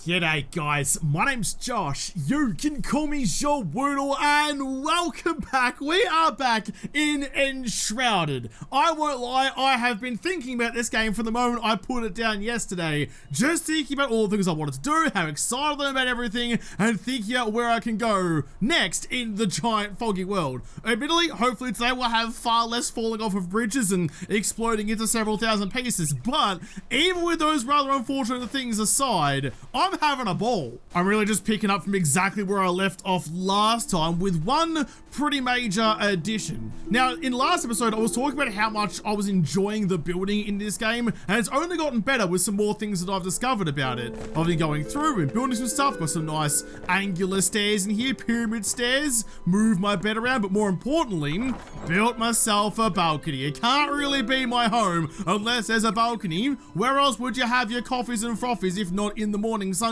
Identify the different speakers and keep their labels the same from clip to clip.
Speaker 1: G'day guys, my name's Josh, you can call me Woodle, and welcome back. We are back in Enshrouded. I won't lie, I have been thinking about this game from the moment I put it down yesterday, just thinking about all the things I wanted to do, how excited I am about everything, and thinking about where I can go next in the giant foggy world. Admittedly, hopefully today we'll have far less falling off of bridges and exploding into several thousand pieces, but even with those rather unfortunate things aside, I'm having a ball. I'm really just picking up from exactly where I left off last time with one pretty major addition. Now, in last episode, I was talking about how much I was enjoying the building in this game, and it's only gotten better with some more things that I've discovered about it. I've been going through and building some stuff, got some nice angular stairs in here, pyramid stairs, moved my bed around, but more importantly, built myself a balcony. It can't really be my home unless there's a balcony. Where else would you have your coffees and frothies if not in the morning sunshine?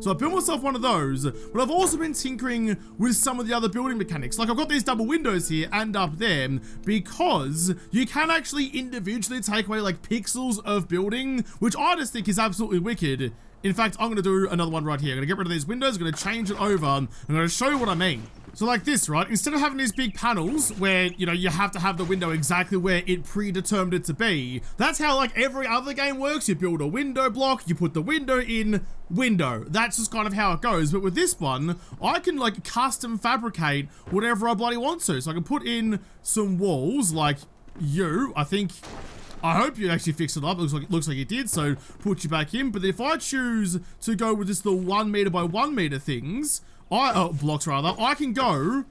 Speaker 1: So I built myself one of those, but I've also been tinkering with some of the other building mechanics. Like I've got these double windows here and up there because you can actually individually take away like pixels of building, which I just think is absolutely wicked. In fact, I'm going to do another one right here. I'm going to get rid of these windows, I'm going to change it over, I'm going to show you what I mean. So like this, right? Instead of having these big panels where, you know, you have to have the window exactly where it predetermined it to be, that's how like every other game works. You build a window block, you put the window in, window. That's just kind of how it goes. But with this one, I can like custom fabricate whatever I bloody want to. So I can put in some walls like you, I hope you actually fixed it up. It looks like you did, so put you back in. But if I choose to go with just the 1 meter by 1 meter things, blocks rather, I can go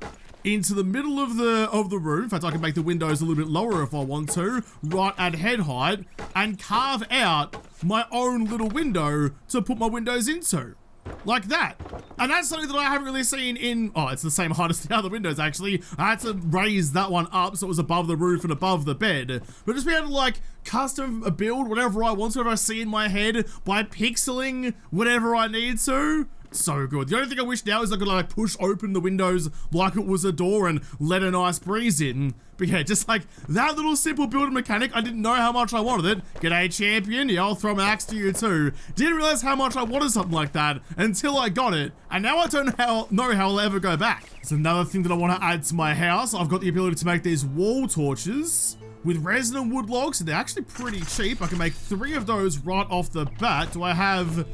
Speaker 1: into the middle of the room. In fact, I can make the windows a little bit lower if I want to, right at head height, and carve out my own little window to put my windows into. Like that. And that's something that I haven't really seen in, it's the same height as the other windows actually. I had to raise that one up so it was above the roof and above the bed. But just be able to like custom build whatever I want to, whatever I see in my head by pixeling whatever I need to. So good. The only thing I wish now is I could like push open the windows like it was a door and let a nice breeze in. But yeah, just like that little simple building mechanic, I didn't know how much I wanted it. G'day champion, yeah, I'll throw an axe to you too. Didn't realize how much I wanted something like that until I got it. And now I don't know how I'll ever go back. It's another thing that I want to add to my house. I've got the ability to make these wall torches with resin and wood logs. They're actually pretty cheap. I can make 3 of those right off the bat. Do I have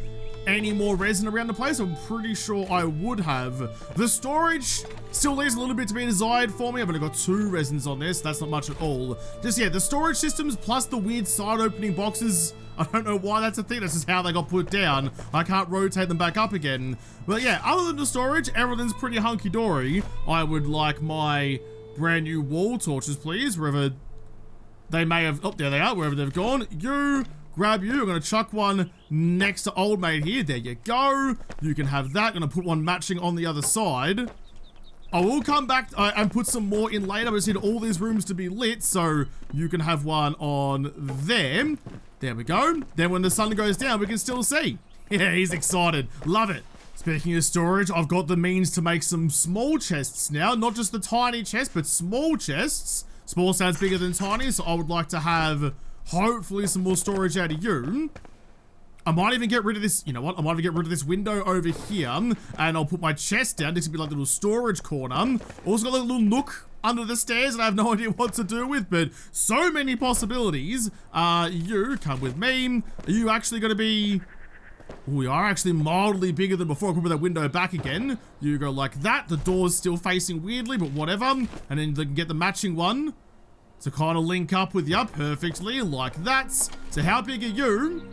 Speaker 1: any more resin around the place? I'm pretty sure I would have. The storage still leaves a little bit to be desired for me. I've only got 2 resins on this. That's not much at all. Just, yeah, the storage systems plus the weird side opening boxes. I don't know why that's a thing. That's just how they got put down. I can't rotate them back up again. But yeah, other than the storage, everything's pretty hunky-dory. I would like my brand new wall torches, please, wherever they may have, there they are, wherever they've gone. Grab you. I'm going to chuck one next to old mate here. There you go. You can have that. I'm going to put one matching on the other side. I will come back and put some more in later. I just need all these rooms to be lit, so you can have one on there. There we go. Then when the sun goes down, we can still see. Yeah, he's excited. Love it. Speaking of storage, I've got the means to make some small chests now. Not just the tiny chests, but small chests. Small sounds bigger than tiny, so I would like to have hopefully some more storage out of you. I might even get rid of this, you know what? I might even get rid of this window over here, and I'll put my chest down. This will be like a little storage corner. Also got a little nook under the stairs that I have no idea what to do with, but so many possibilities. You come with me. Are you actually going to be... We are actually mildly bigger than before. I can put that window back again. You go like that. The door's still facing weirdly, but whatever. And then they can get the matching one to kind of link up with you perfectly like that. So how big are you?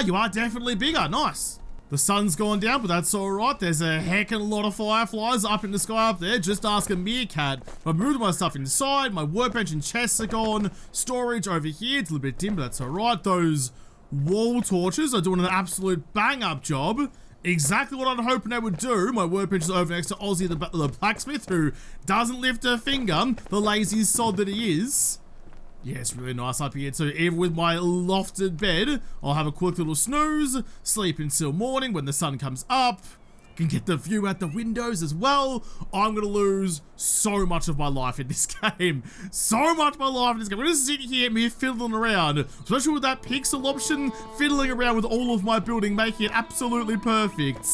Speaker 1: You are definitely bigger. Nice. The sun's gone down, but that's all right. There's a heck of a lot of fireflies up in the sky up there. Just ask a meerkat. I've moved my stuff inside. My workbench and chests are gone. Storage over here. It's a little bit dim, but that's all right. Those wall torches are doing an absolute bang-up job. Exactly what I'm hoping they would do. My workbench is over next to Ozzy the Blacksmith, who doesn't lift a finger, the lazy sod that he is. Yeah, it's really nice up here too. Even with my lofted bed, I'll have a quick little snooze, sleep until morning when the sun comes up. Can get the view out the windows as well. I'm gonna lose so much of my life in this game. So much of my life in this game. I'm gonna sit here me fiddling around, especially with that pixel option, fiddling around with all of my building, making it absolutely perfect.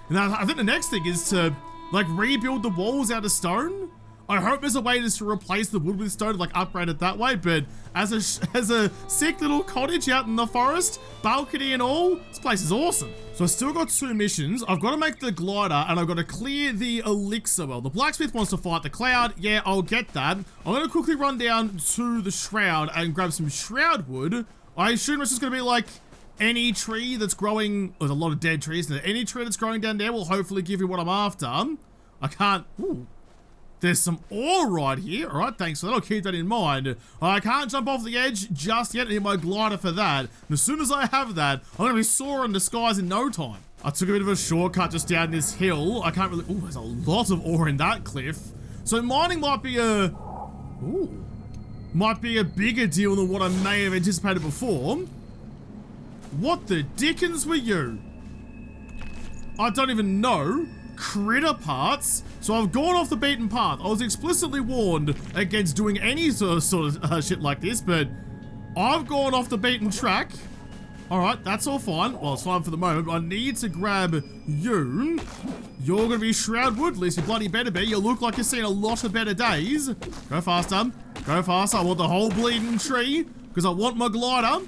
Speaker 1: And I think the next thing is to like rebuild the walls out of stone. I hope there's a way just to replace the wood with stone, to like upgrade it that way, but as a sick little cottage out in the forest, balcony and all, this place is awesome. So I still got 2 missions. I've got to make the glider and I've got to clear the elixir well. The blacksmith wants to fight the cloud. Yeah, I'll get that. I'm going to quickly run down to the shroud and grab some shroud wood. I assume it's just going to be like any tree that's growing, there's a lot of dead trees, and any tree that's growing down there will hopefully give you what I'm after. I can't, ooh. There's some ore right here. All right, thanks for that. I'll keep that in mind. I can't jump off the edge just yet. I need my glider for that. And as soon as I have that, I'm going to be soaring the skies in no time. I took a bit of a shortcut just down this hill. I can't really... Oh, there's a lot of ore in that cliff. So mining might be a... Ooh. Might be a bigger deal than what I may have anticipated before. What the dickens were you? I don't even know. Critter parts. So I've gone off the beaten path. I was explicitly warned against doing any sort of shit like this, but I've gone off the beaten track. All right, that's all fine. Well, it's fine for the moment. I need to grab you. You're gonna be shroud wood. At least you bloody better be. You look like you've seen a lot of better days. Go faster. Go faster. I want the whole bleeding tree because I want my glider.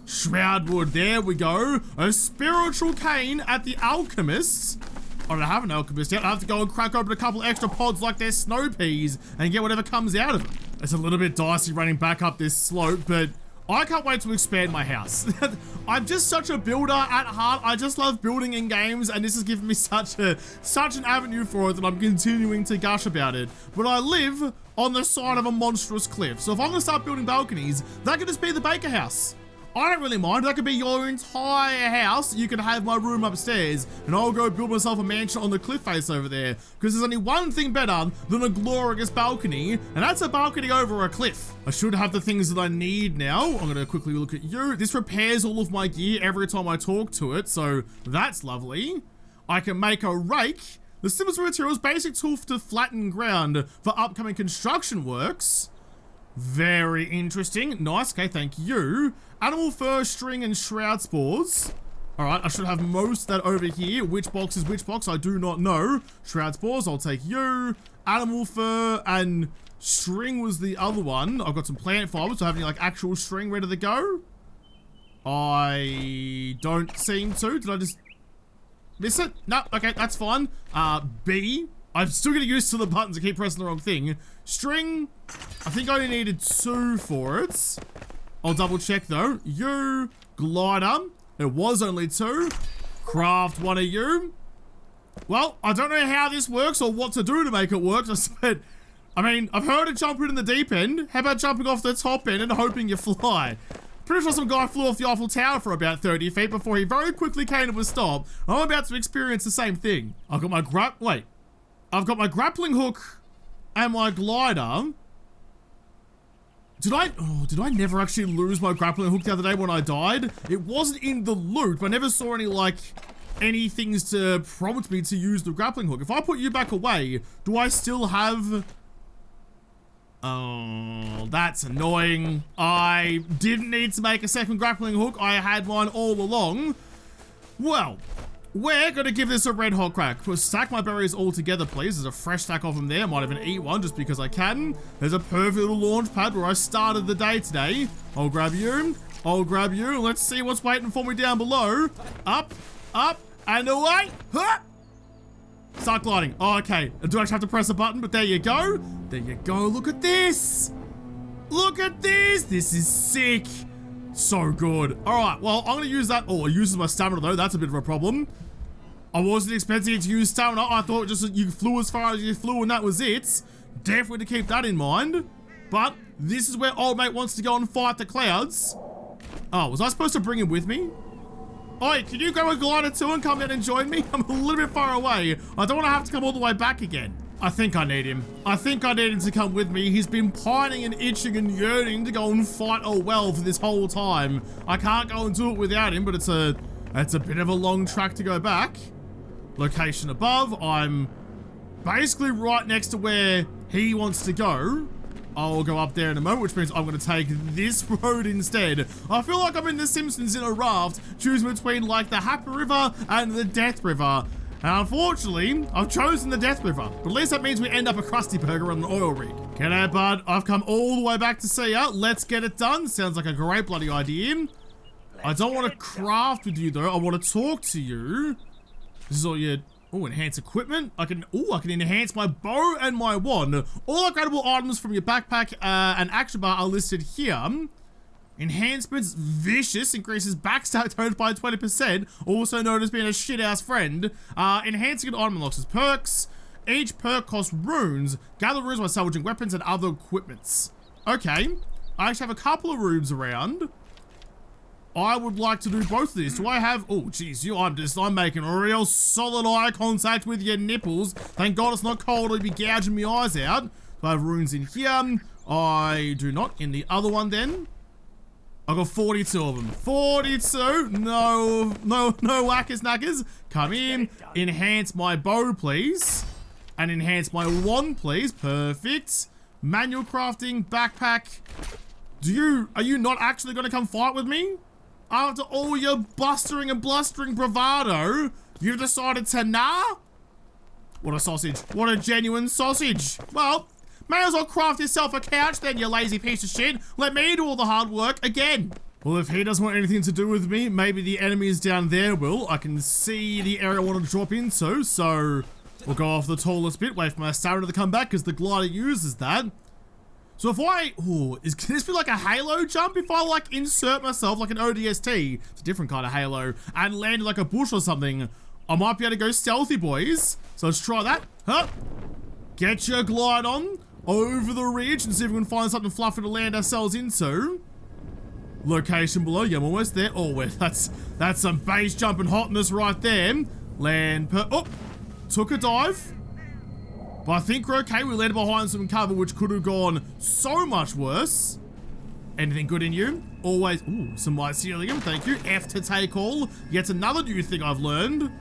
Speaker 1: Shroud wood. There we go. A spiritual cane at the alchemist's. I don't have an alchemist yet. I have to go and crack open a couple extra pods like they're snow peas and get whatever comes out of them. It's a little bit dicey running back up this slope, but I can't wait to expand my house. I'm just such a builder at heart. I just love building in games, and this has given me such an avenue for it that I'm continuing to gush about it. But I live on the side of a monstrous cliff, so if I'm gonna start building balconies, that could just be the Baker house. I don't really mind. That could be your entire house. You can have my room upstairs, and I'll go build myself a mansion on the cliff face over there, because there's only one thing better than a glorious balcony, and that's a balcony over a cliff. I should have the things that I need now. I'm going to quickly look at you. This repairs all of my gear every time I talk to it, so that's lovely. I can make a rake. The simplest materials, basic tool to flatten ground for upcoming construction works. Very interesting. Nice. Okay, thank you. Animal fur, string, and shroud spores. All right, I should have most of that over here. Which box is which box? I do not know. Shroud spores, I'll take you. Animal fur and string was the other one. I've got some plant fibers. Do I have any like actual string ready to go? I don't seem to. Did I just miss it? No, okay, that's fine. B. I'm still getting used to the buttons. I keep pressing the wrong thing. String. I think I only needed 2 for it. I'll double check though. You. Glider. It was only 2. Craft one of you. Well, I don't know how this works or what to do to make it work. I mean, I've heard of jumping in the deep end. How about jumping off the top end and hoping you fly? Pretty sure some guy flew off the Eiffel Tower for about 30 feet before he very quickly came to a stop. I'm about to experience the same thing. I've got my I've got my grappling hook and my glider. Did I never actually lose my grappling hook the other day when I died? It wasn't in the loot, but I never saw any things to prompt me to use the grappling hook. If I put you back away, do I still have... Oh, that's annoying. I didn't need to make a second grappling hook. I had one all along. Well, we're gonna give this a red hot crack. Stack my berries all together, please. There's a fresh stack of them there. Might even eat one just because I can. There's a perfect little launch pad where I started the day today. I'll grab you. I'll grab you. Let's see what's waiting for me down below. Up, up, and away. Huh! Start gliding. Oh, okay. I do actually have to press a button, but there you go. There you go. Look at this. Look at this. This is sick. So good. All right. Well, I'm going to use that. Oh, it uses my stamina, though. That's a bit of a problem. I wasn't expecting it to use stamina. I thought just you flew as far as you flew, and that was it. Definitely to keep that in mind. But this is where old mate wants to go and fight the clouds. Oh, was I supposed to bring him with me? Oi, can you go a glider too and come down and join me? I'm a little bit far away. I don't want to have to come all the way back again. I think I need him. I think I need him to come with me. He's been pining and itching and yearning to go and fight a well for this whole time. I can't go and do it without him, but it's a bit of a long track to go back. location above. I'm basically right next to where he wants to go. I'll go up there in a moment, which means I'm going to take this road instead. I feel like I'm in The Simpsons in a raft, choosing between like the Happy River and the Death River. And unfortunately, I've chosen the Death River. But at least that means we end up a Krusty Burger on an oil rig. G'day, bud. I've come all the way back to see ya. Let's get it done. Sounds like a great bloody idea. I don't want to craft with you though. I want to talk to you. This is all your... Oh, enhance equipment. I can enhance my bow and my wand. All upgradable items from your backpack and action bar are listed here. Enhancements, vicious, increases backstab damage by 20%, also known as being a shit-ass friend. Enhancing an item unlocks as perks. Each perk costs runes. Gather runes by salvaging weapons and other equipments. Okay, I actually have a couple of runes around. I would like to do both of these. Do I have... Oh, jeez, I'm making a real solid eye contact with your nipples. Thank God it's not cold. I'd be gouging my eyes out. Do I have runes in here? I do not. In the other one, then. I've got 42 of them. 42. No whackers knackers. Come in. Enhance my bow, please. And enhance my wand, please. Perfect. Manual crafting, backpack. Are you not actually going to come fight with me? After all your bustering and blustering bravado, you've decided to nah? What a sausage. What a genuine sausage. Well, may as well craft yourself a couch then, you lazy piece of shit. Let me do all the hard work again. Well, if he doesn't want anything to do with me, maybe the enemies down there will. I can see the area I want to drop into, so we'll go off the tallest bit, wait for my stamina to come back, because the glider uses that. So if can this be like a halo jump? If I like insert myself like an ODST, it's a different kind of halo, and land like a bush or something, I might be able to go stealthy, boys. So let's try that. Huh? Get your glide on over the ridge and see if we can find something fluffy to land ourselves into. Location below, yeah, I'm almost there. Oh, that's some base jumping hotness right there. Took a dive. But I think we're okay. We landed behind some cover, which could have gone so much worse. Anything good in you? Always. Ooh, some mycelium. Thank you. F to take all. Yet another new thing I've learned.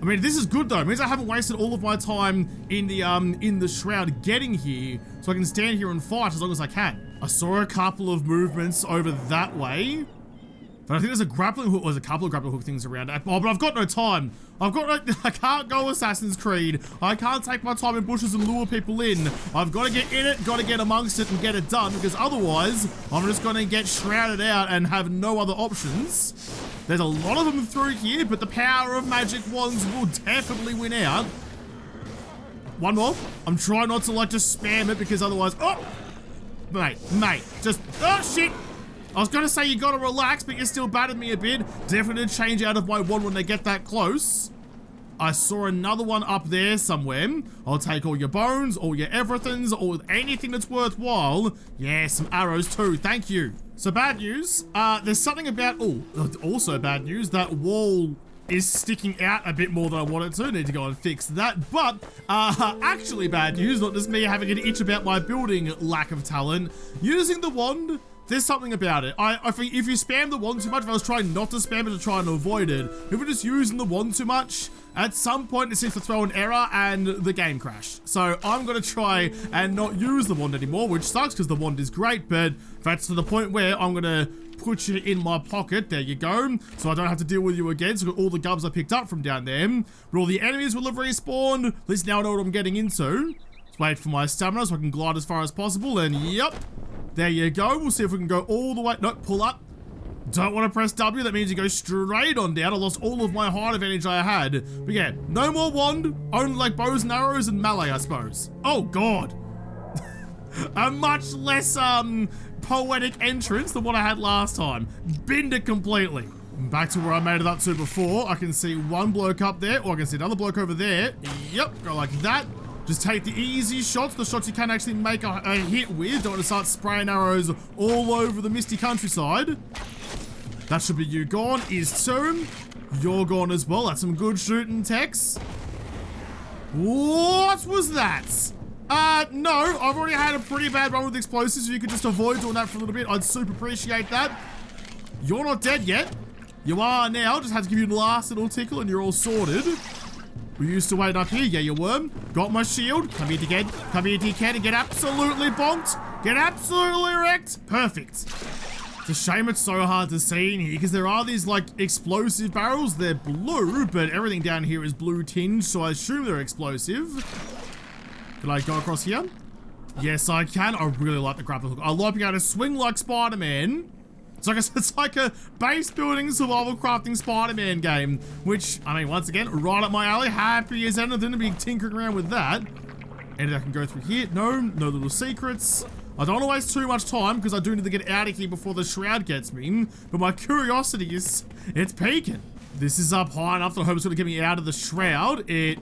Speaker 1: I mean, this is good though. It means I haven't wasted all of my time in the shroud getting here, so I can stand here and fight as long as I can. I saw a couple of movements over that way. But I think there's a grappling hook, there's a couple of grappling hook things around. Oh, but I've got no time. I can't go Assassin's Creed. I can't take my time in bushes and lure people in. I've got to get in it, got to get amongst it and get it done, because otherwise I'm just going to get shrouded out and have no other options. There's a lot of them through here, but the power of magic wands will definitely win out. One more. I'm trying not to like just spam it, because otherwise, mate, just, oh shit. I was gonna say you gotta relax, but you still battered me a bit. Definitely change out of my wand when they get that close. I saw another one up there somewhere. I'll take all your bones, all your everythings, or anything that's worthwhile. Yeah, some arrows too, thank you. So bad news, there's something about, also bad news, that wall is sticking out a bit more than I want it to. Need to go and fix that. But actually bad news, not just me having an itch about my building lack of talent. Using the wand, there's something about it. I think if you spam the wand too much, if I was trying not to spam it to try and avoid it, if we're just using the wand too much, at some point it seems to throw an error and the game crashed. So I'm gonna try and not use the wand anymore, which sucks because the wand is great, but that's to the point where I'm gonna put you in my pocket. There you go. So I don't have to deal with you again. So I've got all the gubs I picked up from down there. But all the enemies will have respawned. At least now I know what I'm getting into. Let's wait for my stamina so I can glide as far as possible. And yep. There you go. We'll see if we can go all the way. No, pull up. Don't want to press W. That means you go straight on down. I lost all of my height advantage I had. But yeah, no more wand. Only like bows and arrows and melee, I suppose. Oh, God. A much less, poetic entrance than what I had last time. Binned it completely. Back to where I made it up to before. I can see one bloke up there, or I can see another bloke over there. Yep, go like that. Just take the easy shots, the shots you can actually make a hit with. Don't want to start spraying arrows all over the misty countryside. That should be you gone. Is two. You're gone as well. That's some good shooting, Tex. What was that? No, I've already had a pretty bad run with explosives. If you could just avoid doing that for a little bit, I'd super appreciate that. You're not dead yet. You are now. Just had to give you the last little tickle and you're all sorted. We used to wait up here. Yeah, you were. Got my shield. Come here, dickhead. Come here, dickhead, and get absolutely bonked. Get absolutely wrecked. Perfect. It's a shame it's so hard to see in here because there are these like explosive barrels. They're blue, but everything down here is blue tinged, so I assume they're explosive. Can I go across here? Yes, I can. I really like the grappling hook. I like being able to swing like Spider-Man. It's like a base building survival crafting Spider-Man game, which, I mean, once again, right up my alley. Happy as anything to be tinkering around with that. And I can go through here. No little secrets. I don't want to waste too much time because I do need to get out of here before the shroud gets me. But my curiosity is, it's peaking. This is up high enough that I hope it's going to get me out of the shroud. It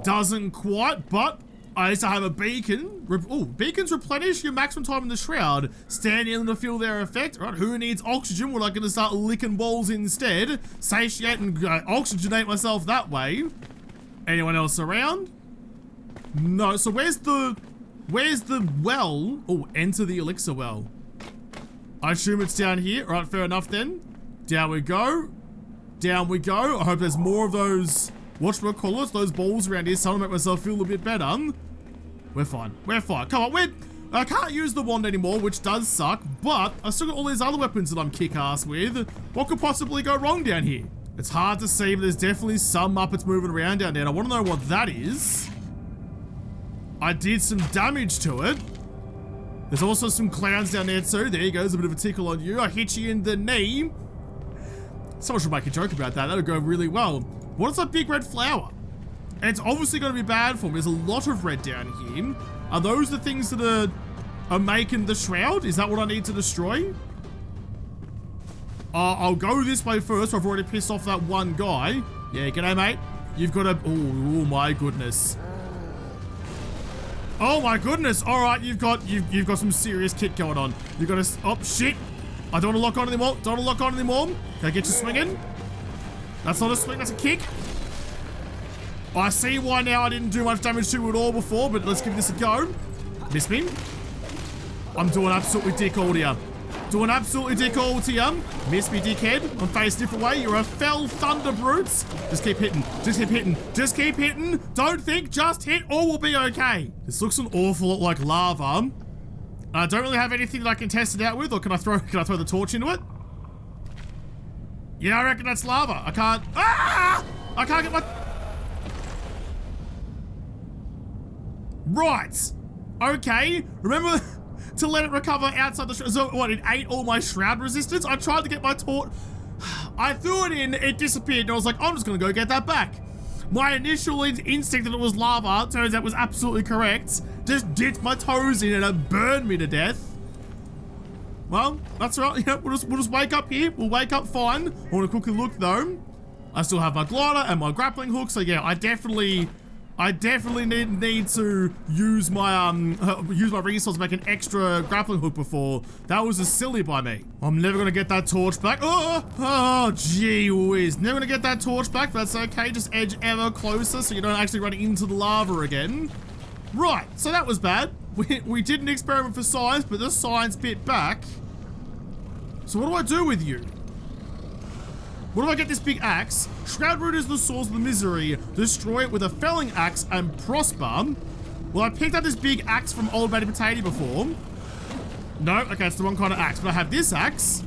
Speaker 1: doesn't quite, but I used to have a beacon. Oh, beacons replenish your maximum time in the shroud. Stand in to feel their effect. Right, who needs oxygen? We're not going to start licking balls instead. Satiate and oxygenate myself that way. Anyone else around? No, so where's the well? Oh, enter the elixir well. I assume it's down here. All right, fair enough then. Down we go. Down we go. I hope there's more of those, whatchamacallit, those balls around here. So I'll make myself feel a bit better. We're fine. We're fine. Come on, I can't use the wand anymore, which does suck, but I still got all these other weapons that I'm kick-ass with. What could possibly go wrong down here? It's hard to see, but there's definitely some Muppets moving around down there. And I want to know what that is. I did some damage to it. There's also some clowns down there too. There you go, there's a bit of a tickle on you. I hit you in the knee. Someone should make a joke about that. That'll go really well. What is that big red flower? And it's obviously going to be bad for me. There's a lot of red down here. Are those the things that are making the shroud? Is that what I need to destroy? I'll go this way first. I've already pissed off that one guy. Yeah, g'day, mate. You've got a... Oh my goodness. Oh my goodness. All right, you've got some serious kit going on. You've got to... Oh, shit. I don't want to lock on anymore. Don't want to lock on anymore. Can I get you swinging? That's not a swing, that's a kick. I see why now I didn't do much damage to it at all before, but let's give this a go. Miss me. I'm doing absolutely dick all to you. Doing absolutely dick all to you. Miss me, dickhead. I'm faced a different way. You're a fell thunder brutes. Just keep hitting. Just keep hitting. Just keep hitting. Don't think, just hit. All will be okay. This looks an awful lot like lava. I don't really have anything that I can test it out with, or can I throw the torch into it? Yeah, I reckon that's lava. I can't. Ah! I can't get my. Right. Okay. Remember to let it recover outside the shroud. So what, it ate all my shroud resistance? I tried to get my torch. I threw it in, it disappeared, and I was like, I'm just gonna go get that back. My initial instinct that it was lava, turns out was absolutely correct. Just dipped my toes in and it burned me to death. Well, that's right. Yeah, we'll just wake up here. We'll wake up fine. I want to quickly look though. I still have my glider and my grappling hook, so yeah, I definitely need to use my resource to make an extra grappling hook before. That was a silly by me. I'm never gonna get that torch back. Oh, gee whiz. Never gonna get that torch back, but that's okay. Just edge ever closer so you don't actually run into the lava again. Right, so that was bad. We did an experiment for science, but the science bit back. So what do I do with you? What do I get this big axe? Shroud root is the source of the misery. Destroy it with a felling axe and prosper. Well, I picked up this big axe from Old Lady Potato before. No, okay, it's the wrong kind of axe, but I have this axe.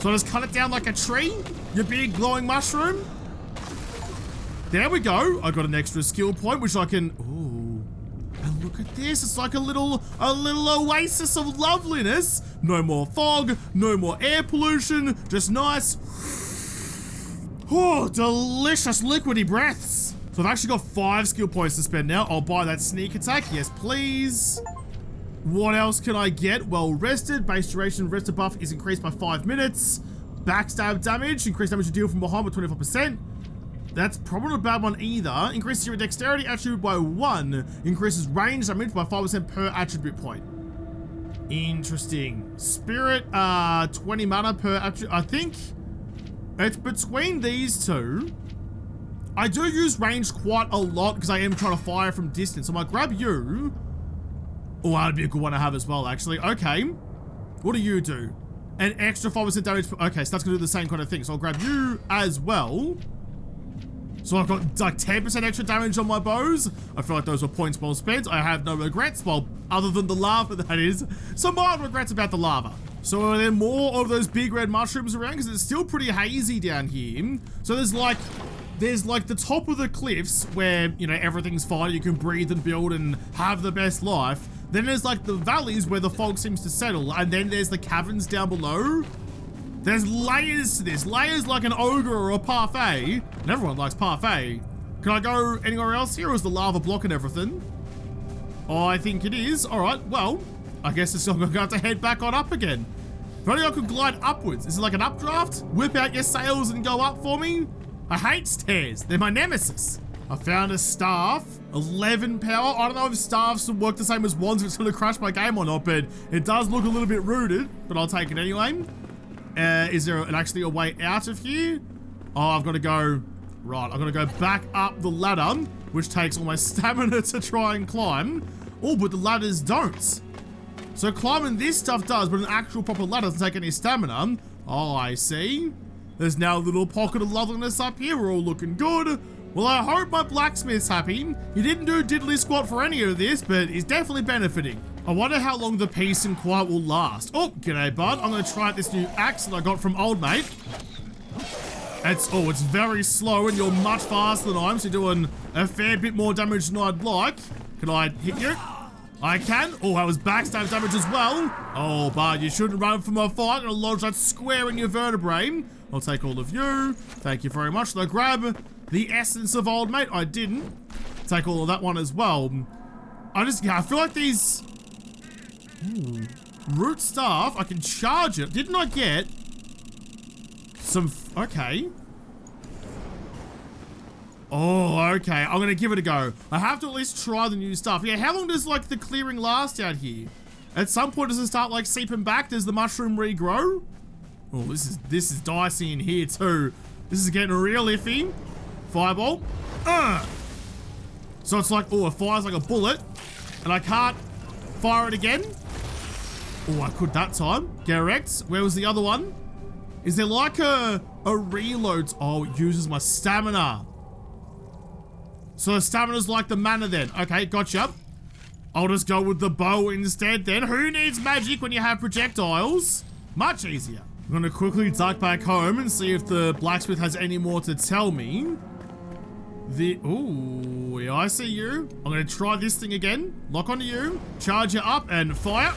Speaker 1: So I just cut it down like a tree. Your big glowing mushroom. There we go. I got an extra skill point, which I can... Ooh. And look at this. It's like a little oasis of loveliness. No more fog. No more air pollution. Just nice... Oh, delicious liquidy breaths. So I've actually got 5 skill points to spend now. I'll buy that sneak attack. Yes, please. What else can I get? Well rested. Base duration rested buff is increased by 5 minutes. Backstab damage. Increased damage to deal from behind by 25%. That's probably not a bad one either. Increases your dexterity attribute by 1. Increases range damage by 5% per attribute point. Interesting. Spirit, 20 mana per attribute. I think it's between these two. I do use range quite a lot because I am trying to fire from distance. So I might grab you. Oh, that'd be a good one to have as well, actually. Okay. What do you do? An extra 5% damage. Okay, so that's going to do the same kind of thing. So I'll grab you as well. So I've got like 10% extra damage on my bows. I feel like those were points well spent. I have no regrets, well, other than the lava, that is. Some mild regrets about the lava. So are there more of those big red mushrooms around? Because it's still pretty hazy down here. So there's like the top of the cliffs where, you know, everything's fine. You can breathe and build and have the best life. Then there's like the valleys where the fog seems to settle. And then there's the caverns down below. There's layers to this. Layers like an ogre or a parfait. And everyone likes parfait. Can I go anywhere else here, or is the lava blocking everything? Oh, I think it is. All right, well, I guess I'm going to have to head back on up again. If only I could glide upwards. Is it like an updraft? Whip out your sails and go up for me? I hate stairs. They're my nemesis. I found a staff. 11 power. I don't know if staffs will work the same as wands if it's going to crash my game or not, but it does look a little bit rooted, but I'll take it anyway. Is there actually a way out of here? Oh, I've got to go... Right, I've got to go back up the ladder, which takes all my stamina to try and climb. Oh, but the ladders don't. So climbing this stuff does, but an actual proper ladder doesn't take any stamina. Oh, I see. There's now a little pocket of loveliness up here. We're all looking good. Well, I hope my blacksmith's happy. He didn't do diddly squat for any of this, but he's definitely benefiting. I wonder how long the peace and quiet will last. Oh, g'day, bud. I'm going to try out this new axe that I got from old mate. It's very slow, and you're much faster than I am, so you're doing a fair bit more damage than I'd like. Can I hit you? I can. Oh, that was backstab damage as well. Oh, bud, you shouldn't run from a fight. I'm going to lodge that square in your vertebrae. I'll take all of you. Thank you very much. So I grab the essence of old mate. I didn't. Take all of that one as well. I feel like these... Ooh. Root staff, I can charge it. Didn't I get some... Okay. Oh, okay. I'm going to give it a go. I have to at least try the new stuff. Yeah, how long does, like, the clearing last out here? At some point, does it start, like, seeping back? Does the mushroom regrow? Oh, this is dicey in here, too. This is getting real iffy. Fireball. So it's like, oh, it fires like a bullet. And I can't fire it again. Oh, I could that time. Correct. Where was the other one? Is there like a reload? Oh, it uses my stamina. So the stamina's like the mana then. Okay, gotcha. I'll just go with the bow instead then. Who needs magic when you have projectiles? Much easier. I'm gonna quickly duck back home and see if the blacksmith has any more to tell me. Ooh, yeah, I see you. I'm gonna try this thing again. Lock onto you. Charge it up and fire.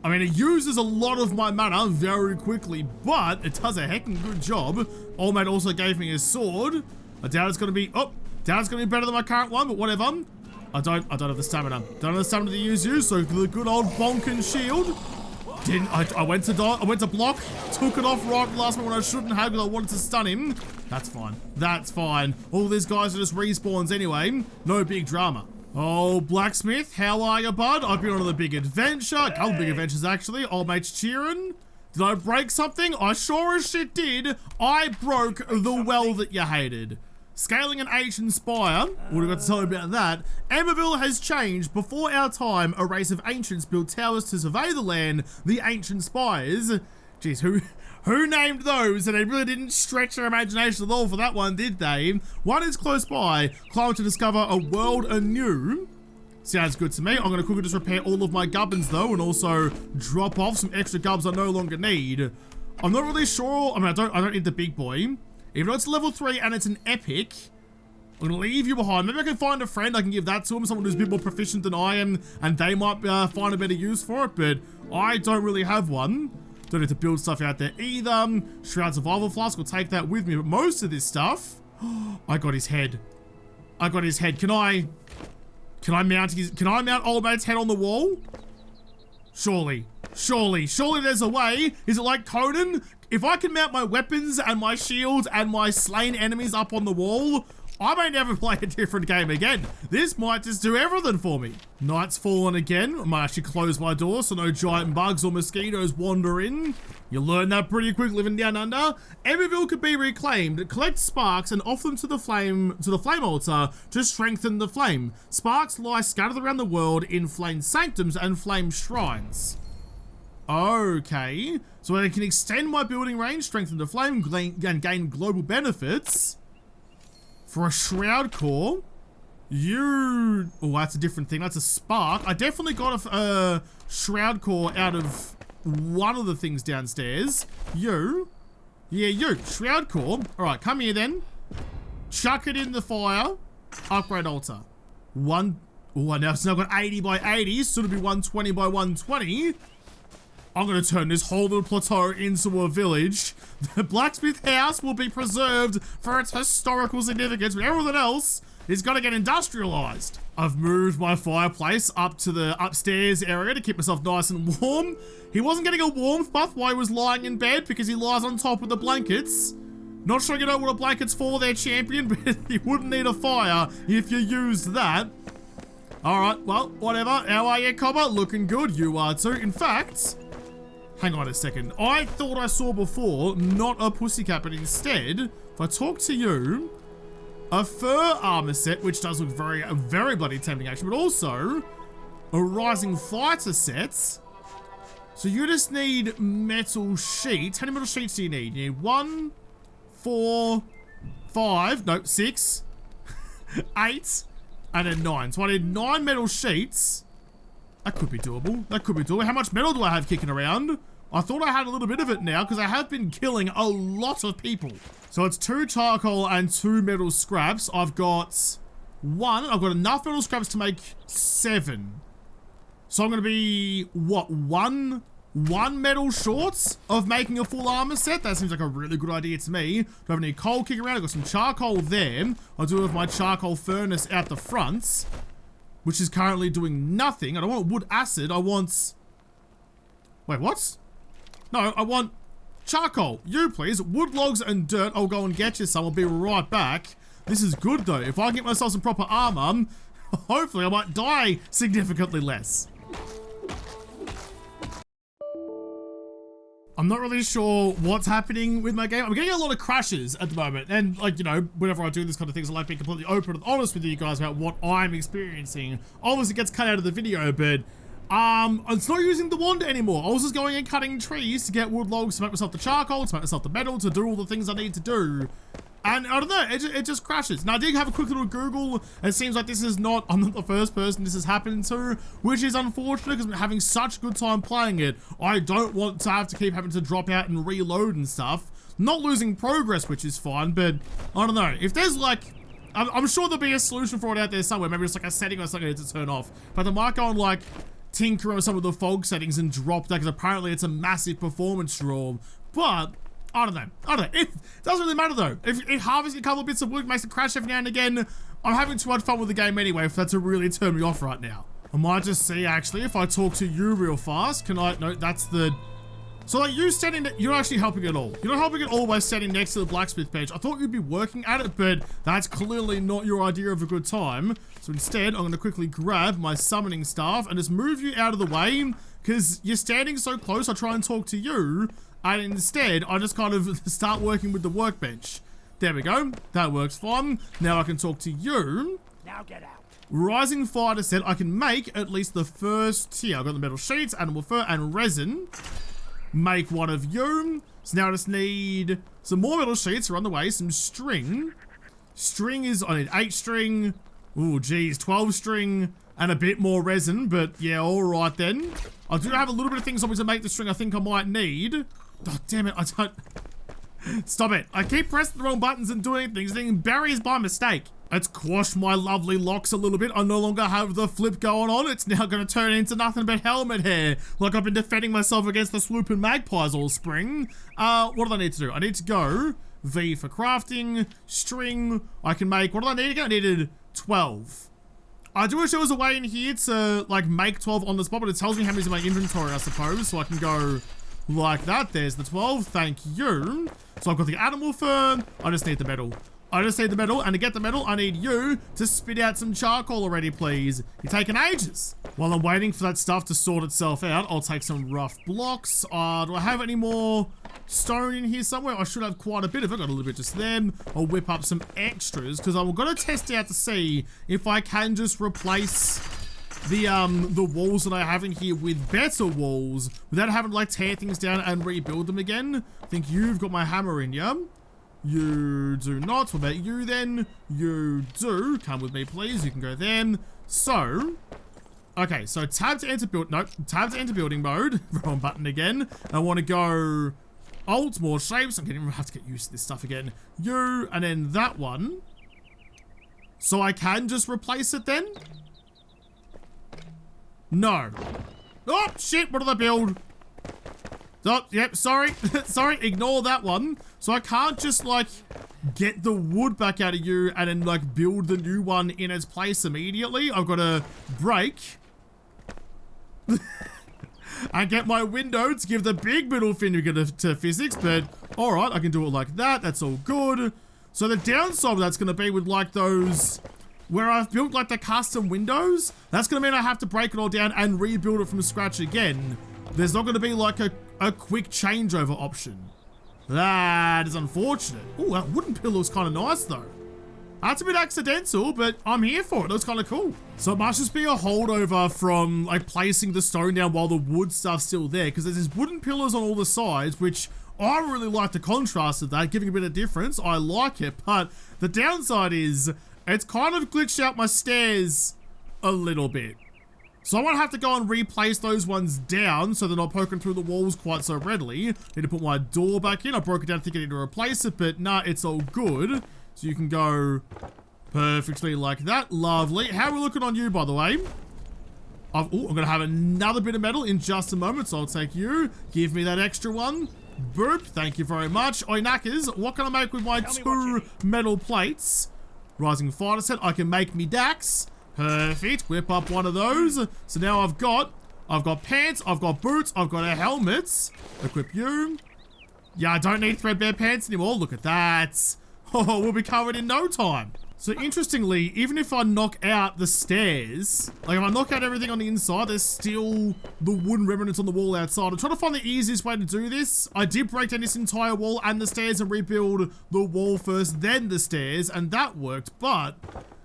Speaker 1: I mean, it uses a lot of my mana very quickly, but it does a heckin' good job. Old mate also gave me his sword. I doubt it's gonna be, doubt it's gonna be better than my current one, but whatever. I don't have the stamina. Don't have the stamina to use you, so the good old bonkin' shield. I went to block, took it off right last minute when I shouldn't have because I wanted to stun him. That's fine. That's fine. All these guys are just respawns anyway. No big drama. Oh, Blacksmith, how are you, bud? I've been on a big adventure. A couple big adventures, actually. Old mate's cheering. Did I break something? I sure as shit did. I broke the well that you hated. Scaling an ancient spire. What have I got to tell you about that? Embervale has changed. Before our time, a race of ancients built towers to survey the land, the ancient spires. Jeez, who named those? And they really didn't stretch their imagination at all for that one, did they? One is close by. Climb to discover a world anew. Sounds good to me. I'm going to quickly just repair all of my gubbins though, and also drop off some extra gubbs I no longer need. I'm not really sure. I mean, I don't need the big boy. Even though it's level 3 and it's an epic, I'm going to leave you behind. Maybe I can find a friend. I can give that to him. Someone who's a bit more proficient than I am, and they might find a better use for it, but I don't really have one. Don't need to build stuff out there either. Shroud survival flask, will take that with me, but most of this stuff... I got his head. I got his head. Can I mount old mate's head on the wall? Surely there's a way. Is it like Conan? If I can mount my weapons and my shields and my slain enemies up on the wall, I may never play a different game again. This might just do everything for me. Night's fallen again. I might actually close my door so no giant bugs or mosquitoes wander in. You learn that pretty quick living down under. Embervale could be reclaimed. Collect sparks and offer them to the flame altar to strengthen the flame. Sparks lie scattered around the world in flame sanctums and flame shrines. Okay, so I can extend my building range, strengthen the flame, and gain global benefits. For a shroud core, oh, that's a different thing. That's a spark. I definitely got a shroud core out of one of the things downstairs. Yeah, you. Shroud core. All right, come here then. Chuck it in the fire. Upgrade altar. Oh, now it's now got 80 by 80, so it'll be 120 by 120. I'm going to turn this whole little plateau into a village. The blacksmith house will be preserved for its historical significance, but everything else is going to get industrialized. I've moved my fireplace up to the upstairs area to keep myself nice and warm. He wasn't getting a warmth buff while he was lying in bed because he lies on top of the blankets. Not sure you know what a blanket's for there, champion, but you wouldn't need a fire if you used that. Alright, well, whatever. How are you, Cobber? Looking good. You are too. In fact, hang on a second. I thought I saw before not a pussycat, but instead, if I talk to you, a fur armor set, which does look very, very bloody tempting actually, but also a rising fighter set. So you just need metal sheets. How many metal sheets do you need? You need 1, 4, 5, no, 6, 8, and then 9. So I need 9 metal sheets. That could be doable. That could be doable. How much metal do I have kicking around? I thought I had a little bit of it now because I have been killing a lot of people. So it's 2 charcoal and 2 metal scraps. I've got enough metal scraps to make 7. So I'm going to be, what, one metal short of making a full armor set? That seems like a really good idea to me. Do I have any coal kicking around? I've got some charcoal there. I'll do it with my charcoal furnace out the front, which is currently doing nothing. I don't want wood acid. I want... Wait, what? No, I want charcoal. You, please. Wood, logs, and dirt. I'll go and get you some. I'll be right back. This is good, though. If I can get myself some proper armor, hopefully I might die significantly less. I'm not really sure what's happening with my game. I'm getting a lot of crashes at the moment. And, like, you know, whenever I do this kind of things, I like being completely open and honest with you guys about what I'm experiencing. Obviously, it gets cut out of the video, but... it's not using the wand anymore. I was just going and cutting trees to get wood logs to make myself the charcoal, to make myself the metal, to do all the things I need to do. And I don't know, it just crashes. Now I did have a quick little Google, and it seems like this is not, I'm not the first person this has happened to, which is unfortunate because I'm having such a good time playing it. I don't want to have to keep having to drop out and reload and stuff. Not losing progress, which is fine, but I don't know. If there's like, I'm sure there'll be a solution for it out there somewhere. Maybe it's like a setting or something I need to turn off. But I might go and like, tinker around with some of the fog settings and drop that because apparently it's a massive performance draw. But I don't know. It doesn't really matter though. If it harvests a couple of bits of wood, makes it crash every now and again, I'm having too much fun with the game anyway, if that's to really turn me off right now. I might just see actually if I talk to you real fast. Can I? No, that's the... So like you standing, you're actually helping at all. You're not helping at all by standing next to the blacksmith bench. I thought you'd be working at it, but that's clearly not your idea of a good time. So instead, I'm going to quickly grab my summoning staff and just move you out of the way because you're standing so close. I try and talk to you, and instead, I just kind of start working with the workbench. There we go. That works fine. Now I can talk to you.
Speaker 2: Now get out.
Speaker 1: Rising fighter set. I can make at least the first tier. I've got the metal sheets, animal fur, and resin. Make one of you. So now I just need some more metal sheets are on the way. Some string. String is, I need 8 string. Ooh, geez, 12 string and a bit more resin. But yeah, all right then. I do have a little bit of things on me to make the string I think I might need. Oh, damn it. I don't... Stop it. I keep pressing the wrong buttons and doing things, hitting barriers by mistake. Let's quash my lovely locks a little bit. I no longer have the flip going on. It's now going to turn into nothing but helmet hair. Like I've been defending myself against the swooping magpies all spring. What do I need to do? I need to go V for crafting, string. I can make, what do I need again? I needed 12. I do wish there was a way in here to like make 12 on the spot, but it tells me how many's in my inventory, I suppose. So I can go like that. There's the 12. Thank you. So I've got the animal fur. I just need the metal. I just need the metal, and to get the metal, I need you to spit out some charcoal already, please. You're taking ages. While I'm waiting for that stuff to sort itself out, I'll take some rough blocks. Do I have any more stone in here somewhere? I should have quite a bit of it. Got a little bit just then. I'll whip up some extras, because I'm going to test out to see if I can just replace the walls that I have in here with better walls without having to like tear things down and rebuild them again. I think you've got my hammer in you. You do not. What about you then? You do. Come with me, please. You can go there. So, okay, so tab to enter tab to enter building mode. Wrong button again. I want to go Alt, more shapes. I'm gonna have to get used to this stuff again. You, and then that one. So I can just replace it then? No. Oh, shit, what did I build? Oh, yep, sorry. Sorry, ignore that one. So I can't just, like, get the wood back out of you and then, like, build the new one in its place immediately. I've got to break. And get my window to give the big middle finger to physics, but alright, I can do it like that. That's all good. So the downside of that's going to be with, like, those... where I've built, like, the custom windows, that's going to mean I have to break it all down and rebuild it from scratch again. There's not going to be, like, a quick changeover option. That is unfortunate. Oh, that wooden pillar looks kind of nice, though. That's a bit accidental, but I'm here for it. It looks kind of cool. So it must just be a holdover from, like, placing the stone down while the wood stuff's still there, because there's these wooden pillars on all the sides, which I really like the contrast of that, giving a bit of difference. I like it, but the downside is it's kind of glitched out my stairs a little bit. So I might have to go and replace those ones down so they're not poking through the walls quite so readily. Need to put my door back in. I broke it down thinking I need to replace it, but nah, it's all good. So you can go perfectly like that. Lovely. How are we looking on you, by the way? I'm going to have another bit of metal in just a moment, so I'll take you. Give me that extra one. Boop. Thank you very much. Oi, knackers. What can I make with my two metal plates? Rising fighter set. I can make me Dax. Perfect. Whip up one of those. So now I've got pants, I've got boots, I've got a helmet. Equip you. Yeah, I don't need threadbare pants anymore. Look at that. Oh, we'll be covered in no time. So interestingly, even if I knock out the stairs, like if I knock out everything on the inside, there's still the wooden remnants on the wall outside. I'm trying to find the easiest way to do this. I did break down this entire wall and the stairs and rebuild the wall first, then the stairs, and that worked, but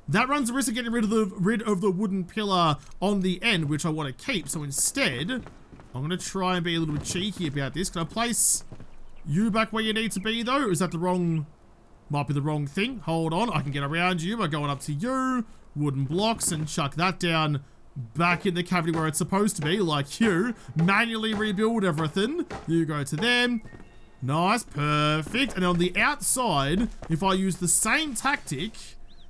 Speaker 1: that runs the risk of getting rid of the wooden pillar on the end, which I want to keep. So instead, I'm going to try and be a little bit cheeky about this. Can I place you back where you need to be, though? Or is that the wrong... might be the wrong thing. Hold on. I can get around you by going up to you. Wooden blocks and chuck that down back in the cavity where it's supposed to be, like you. Manually rebuild everything. You go to them. Nice. Perfect. And on the outside, if I use the same tactic...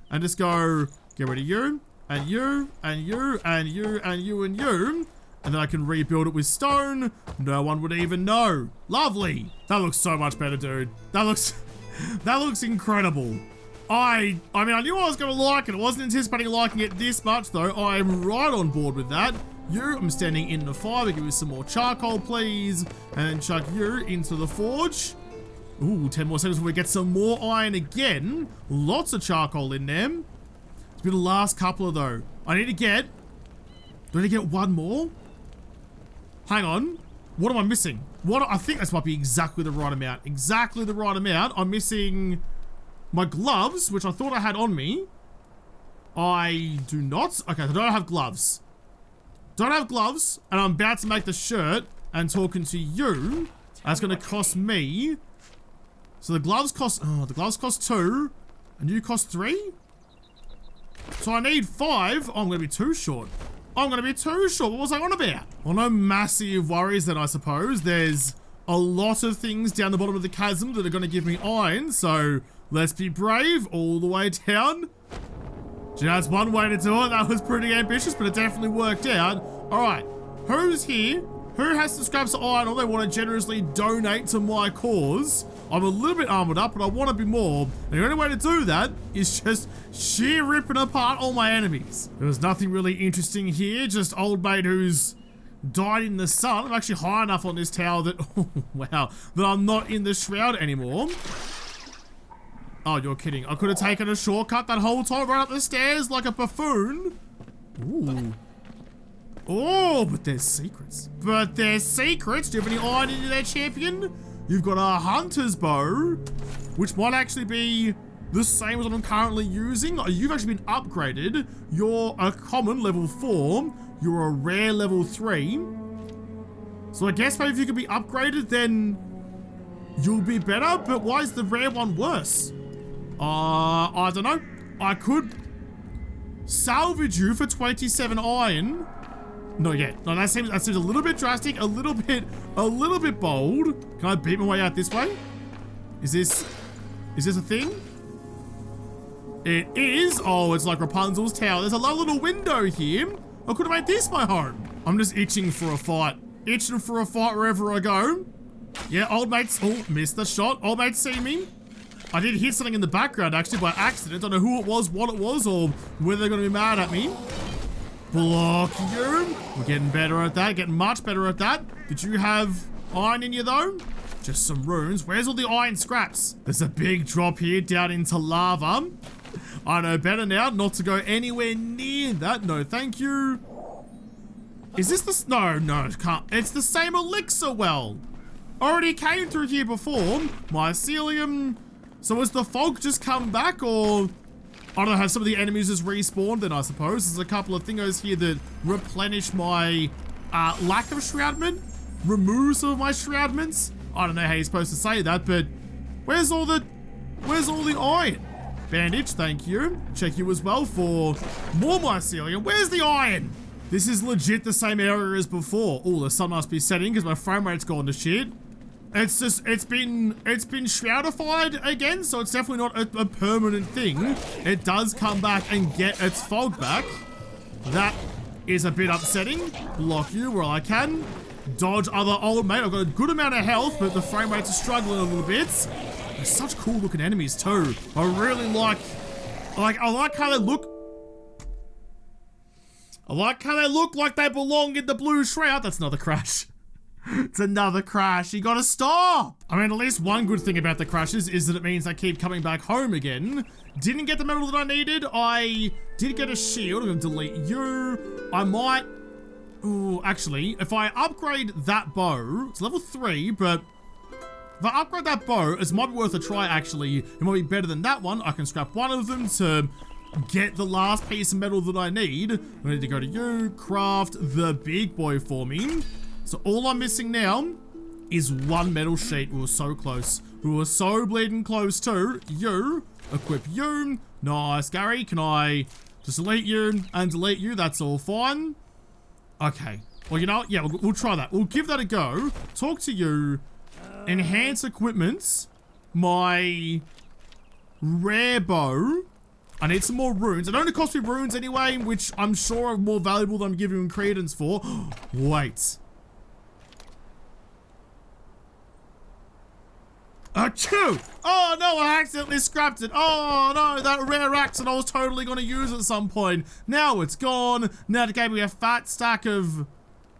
Speaker 1: and just go, get rid of you, and you, and you, and you, and you, and you. And then I can rebuild it with stone. No one would even know. Lovely. That looks so much better, dude. That looks incredible. I mean, I knew I was going to like it. I wasn't anticipating liking it this much, though. I'm right on board with that. I'm standing in the fire. Give me some more charcoal, please. And then chuck you into the forge. Ooh, 10 more seconds before we get some more iron again. Lots of charcoal in them. It's been the last couple of, though. Do I need to get one more? Hang on. What am I missing? I think this might be exactly the right amount. Exactly the right amount. I'm missing my gloves, which I thought I had on me. I do not. Okay, I don't have gloves. Don't have gloves, and I'm about to make the shirt and talking to you. That's going to cost me... so the gloves cost 2, and you cost 3? So I need 5. Oh, I'm going to be too short. I'm going to be too short. What was I on about? Well, no massive worries then, I suppose. There's a lot of things down the bottom of the chasm that are going to give me iron, so let's be brave all the way down. That's one way to do it. That was pretty ambitious, but it definitely worked out. All right, who's here? Who has some scraps of iron or they want to generously donate to my cause? I'm a little bit armored up, but I want to be more. And the only way to do that is just sheer ripping apart all my enemies. There was nothing really interesting here, just old mate who's died in the sun. I'm actually high enough on this tower that, oh, wow, that I'm not in the shroud anymore. Oh, you're kidding. I could have taken a shortcut that whole time right up the stairs like a buffoon. Ooh. Oh, but there's secrets. But there's secrets. Do you have any iron in there, champion? You've got a hunter's bow, which might actually be the same as what I'm currently using. You've actually been upgraded. You're a common level 4. You're a rare level 3. So I guess maybe if you could be upgraded, then you'll be better, but why is the rare one worse? I don't know. I could salvage you for 27 iron. No, yeah. No, that seems a little bit drastic, a little bit bold. Can I beat my way out this way? Is this a thing? It is. Oh, it's like Rapunzel's tower. There's a little window here. I could have made this my home. I'm just itching for a fight. Itching for a fight wherever I go. Yeah, old mates. Oh, missed the shot. Old mates see me. I did hit something in the background actually by accident. Don't know who it was, what it was, or whether they're going to be mad at me. Block you. We're getting better at that. Getting much better at that. Did you have iron in you though? Just some runes. Where's all the iron scraps? There's a big drop here down into lava. I know better now not to go anywhere near that. No, thank you. Is this the... No, it can't. It's the same elixir well. Already came through here before. Mycelium. So has the fog just come back, or... I don't know, have some of the enemies just respawned then, I suppose. There's a couple of thingos here that replenish my lack of shroudment. Remove some of my shroudments. I don't know how you're supposed to say that, but where's all the iron? Bandage, thank you. Check you as well for more mycelium. Where's the iron? This is legit the same area as before. Oh, the sun must be setting because my frame rate's gone to shit. It's just, it's been shroudified again, so it's definitely not a permanent thing. It does come back and get its fog back. That is a bit upsetting. Block you where I can. Dodge other old mate. I've got a good amount of health, but the frame rates are struggling a little bit. They're such cool looking enemies too. I really like I like how they look. I like how they look like they belong in the blue shroud. That's another crash. It's another crash. You gotta stop. I mean, at least one good thing about the crashes is that it means I keep coming back home again. Didn't get the medal that I needed. I did get a shield. I'm gonna delete you. I might... Ooh, actually, if I upgrade that bow, it's level 3, but if I upgrade that bow, it might be worth a try, actually. It might be better than that one. I can scrap one of them to get the last piece of metal that I need. I need to go to you, craft the big boy for me. So all I'm missing now is one metal sheet. We were so close. We were so bleeding close to you. Equip you. Nice, Gary. Can I just delete you and delete you? That's all fine. Okay. Well, you know what? Yeah, we'll try that. We'll give that a go. Talk to you. Enhance equipments. My rare bow. I need some more runes. It only costs me runes anyway, which I'm sure are more valuable than I'm giving credence for. Wait. Achoo! Oh no, I accidentally scrapped it. Oh no, that rare axe that I was totally going to use at some point. Now it's gone. Now it gave me a fat stack of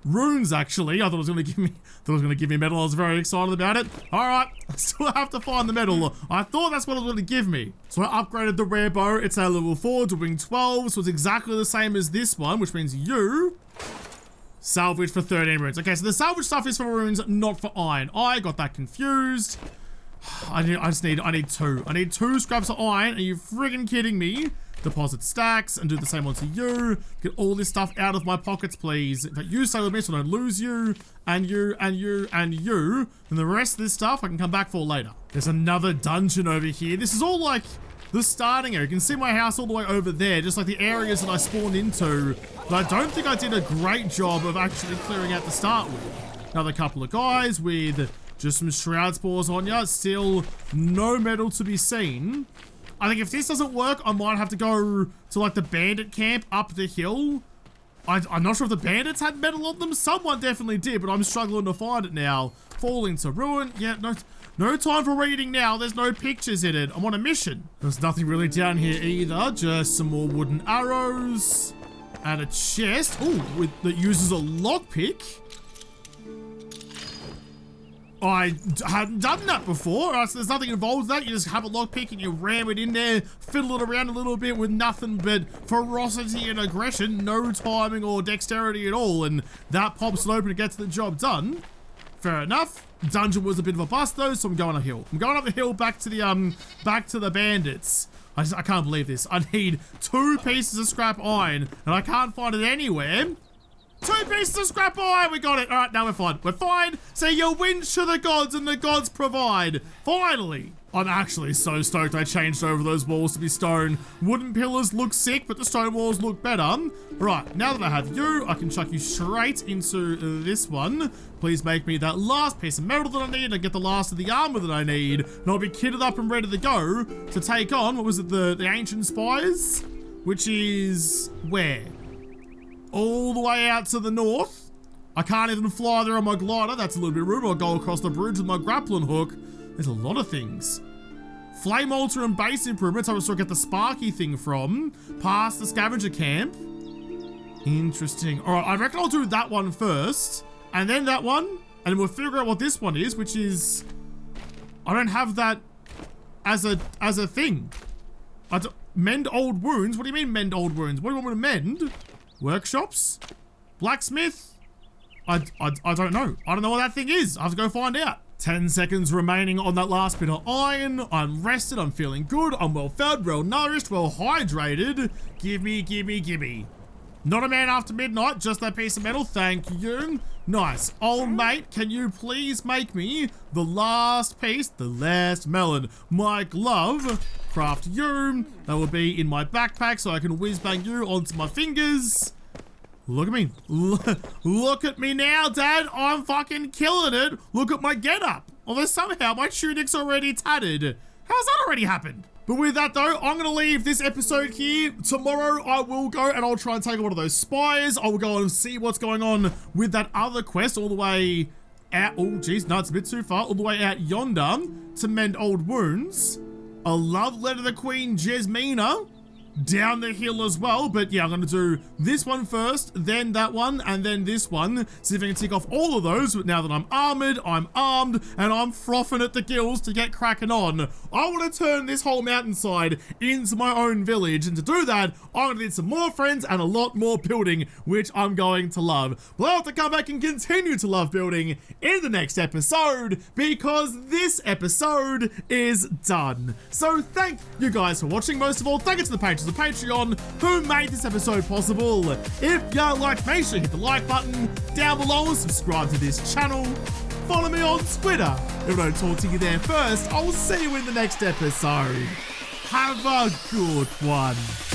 Speaker 1: runes, actually. I thought it was going to give me metal. I was very excited about it. Alright, I still have to find the metal. I thought that's what it was going to give me. So I upgraded the rare bow. It's at level 4 to wing 12, so it's exactly the same as this one, which means you salvage for 13 runes. Okay, so the salvage stuff is for runes, not for iron. I got that confused. I need two. I need 2 scraps of iron. Are you friggin' kidding me? Deposit stacks and do the same one to you. Get all this stuff out of my pockets, please. But you stay with me so I don't lose you, and you, and you, and you. And the rest of this stuff I can come back for later. There's another dungeon over here. This is all like the starting area. You can see my house all the way over there, just like the areas that I spawned into. But I don't think I did a great job of actually clearing out to start with. Another couple of guys with just some shroud spores on ya. Still no metal to be seen. I think if this doesn't work, I might have to go to like the bandit camp up the hill. I'm not sure if the bandits had metal on them. Someone definitely did, but I'm struggling to find it now. Falling to ruin. Yeah, no time for reading now. There's no pictures in it. I'm on a mission. There's nothing really down here either. Just some more wooden arrows. And a chest. Ooh, that uses a lockpick. I hadn't done that before. So there's nothing involved with that. You just have a lockpick and you ram it in there, fiddle it around a little bit with nothing but ferocity and aggression, no timing or dexterity at all, and that pops it open and gets the job done. Fair enough. Dungeon was a bit of a bust though, so I'm going up a hill. I'm going up the hill back to the bandits. I can't believe this. I need 2 pieces of scrap iron and I can't find it anywhere. 2 pieces of scrap iron. We got it. All right, now we're fine. We're fine. So you win to the gods and the gods provide. Finally. I'm actually so stoked I changed over those walls to be stone. Wooden pillars look sick, but the stone walls look better. Right, now that I have you, I can chuck you straight into this one. Please make me that last piece of metal that I need and get the last of the armor that I need. And I'll be kitted up and ready to go to take on, what was it, the ancient spires? Which is where? All the way out to the north. I can't even fly there on my glider. That's a little bit rude. I'll go across the bridge with my grappling hook. There's a lot of things. Flame altar and base improvements. I will still get the sparky thing from. Past the scavenger camp. Interesting. All right, I reckon I'll do that one first. And then that one. And then we'll figure out what this one is, which is... I don't have that as a thing. Mend old wounds? What do you mean mend old wounds? What do you want me to mend? Workshops? Blacksmith? I don't know. I don't know what that thing is. I have to go find out. 10 seconds remaining on that last bit of iron. I'm rested. I'm feeling good. I'm well fed, well nourished, well hydrated. Gimme, gimme, gimme. Not a man after midnight, just that piece of metal. Thank you. Nice. Old mate, can you please make me the last piece, the last melon? My glove. Craft you. That will be in my backpack so I can whiz bang you onto my fingers. Look at me. Look at me now, Dad. I'm fucking killing it. Look at my getup. Although somehow my tunic's already tattered. How's that already happened? But with that though, I'm gonna leave this episode here. Tomorrow I will go and I'll try and take one of those spires. I will go and see what's going on with that other quest all the way out. Oh geez, no, it's a bit too far. All the way out yonder to mend old wounds. A love letter to the Queen Jasmina. Down the hill as well, but yeah, I'm gonna do this one first, then that one, and then this one. See if I can tick off all of those. But now that I'm armored, I'm armed, and I'm frothing at the gills to get cracking on. I want to turn this whole mountainside into my own village, and to do that, I'm gonna need some more friends and a lot more building, which I'm going to love. But I'll have to come back and continue to love building in the next episode, because this episode is done. So thank you guys for watching. Most of all, thank you to the patrons of Patreon who made this episode possible. If you like, make sure you hit the like button down below and subscribe to this channel. Follow me on Twitter. If I don't talk to you there first, I will see you in the next episode. Have a good one.